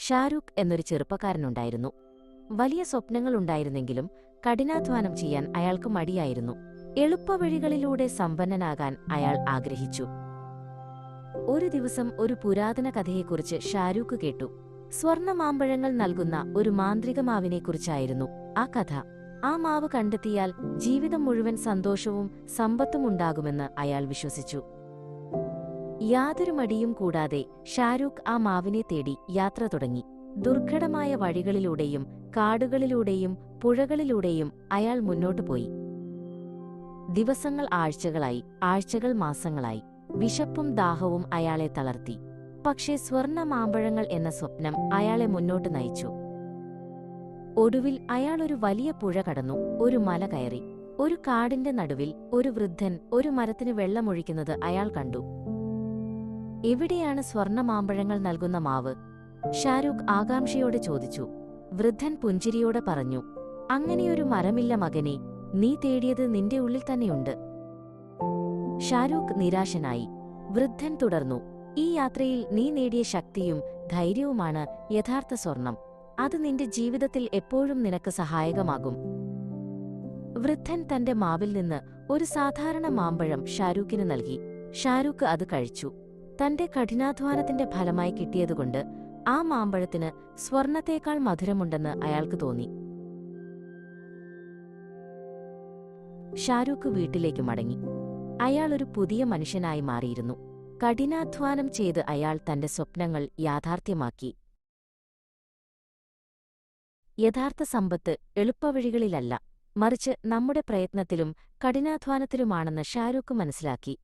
ഷാരൂഖ് എന്നൊരു ചെറുപ്പക്കാരനുണ്ടായിരുന്നു. വലിയ സ്വപ്നങ്ങളുണ്ടായിരുന്നെങ്കിലും കഠിനാധ്വാനം ചെയ്യാൻ അയാൾക്ക് മടിയായിരുന്നു. എളുപ്പവഴികളിലൂടെ സമ്പന്നനാകാൻ അയാൾ ആഗ്രഹിച്ചു. ഒരു ദിവസം ഒരു പുരാതന കഥയെക്കുറിച്ച് ഷാരൂഖ് കേട്ടു. സ്വർണമാമ്പഴങ്ങൾ നൽകുന്ന ഒരു മാന്ത്രിക മാവിനെക്കുറിച്ചായിരുന്നു ആ കഥ. ആ മാവ് കണ്ടെത്തിയാൽ ജീവിതം മുഴുവൻ സന്തോഷവും സമ്പത്തും ഉണ്ടാകുമെന്ന് അയാൾ വിശ്വസിച്ചു. യാതൊരു മടിയും കൂടാതെ ഷാരൂഖ് ആ മാവിനെ തേടി യാത്ര തുടങ്ങി. ദുർഘടമായ വഴികളിലൂടെയും കാടുകളിലൂടെയും പുഴകളിലൂടെയും അയാൾ മുന്നോട്ടു പോയി. ദിവസങ്ങൾ ആഴ്ചകളായി, ആഴ്ചകൾ മാസങ്ങളായി. വിശപ്പും ദാഹവും അയാളെ തളർത്തി. പക്ഷേ സ്വർണ്ണ മാമ്പഴങ്ങൾ എന്ന സ്വപ്നം അയാളെ മുന്നോട്ട് നയിച്ചു. ഒടുവിൽ അയാൾ ഒരു വലിയ പുഴ കടന്നു, ഒരു മല കയറി. ഒരു കാടിന്റെ നടുവിൽ ഒരു വൃദ്ധൻ ഒരു മരത്തിന് വെള്ളമൊഴിക്കുന്നത് അയാൾ കണ്ടു. എവിടെയാണ് സ്വർണ്ണ മാമ്പഴങ്ങൾ നൽകുന്ന മാവ്? ഷാരൂഖ് ആകാംക്ഷയോടെ ചോദിച്ചു. വൃദ്ധൻ പുഞ്ചിരിയോടെ പറഞ്ഞു, അങ്ങനെയൊരു മരമില്ല മകനെ, നീ തേടിയത് നിന്റെ ഉള്ളിൽ തന്നെയുണ്ട്. ഷാരൂഖ് നിരാശനായി. വൃദ്ധൻ തുടർന്നു, ഈ യാത്രയിൽ നീ നേടിയ ശക്തിയും ധൈര്യവുമാണ് യഥാർത്ഥ സ്വർണം. അത് നിന്റെ ജീവിതത്തിൽ എപ്പോഴും നിനക്ക് സഹായകമാകും. വൃദ്ധൻ തന്റെ മാവിൽ നിന്ന് ഒരു സാധാരണ മാമ്പഴം ഷാരൂഖിന് നൽകി. ഷാരൂഖ് അത് കഴിച്ചു. തന്റെ കഠിനാധ്വാനത്തിന്റെ ഫലമായി കിട്ടിയതുകൊണ്ട് ആ മാമ്പഴത്തിന് സ്വർണത്തേക്കാൾ മധുരമുണ്ടെന്ന് അയാൾക്ക് തോന്നി. ഷാരൂഖ് വീട്ടിലേക്ക് മടങ്ങി. അയാൾ ഒരു പുതിയ മനുഷ്യനായി മാറിയിരുന്നു. കഠിനാധ്വാനം ചെയ്ത് അയാൾ തന്റെ സ്വപ്നങ്ങൾ യാഥാർത്ഥ്യമാക്കി. യഥാർത്ഥ സമ്പത്ത് എളുപ്പവഴികളിലല്ല, മറിച്ച് നമ്മുടെ പ്രയത്നത്തിലും കഠിനാധ്വാനത്തിലുമാണെന്ന് ഷാരൂഖ് മനസ്സിലാക്കി.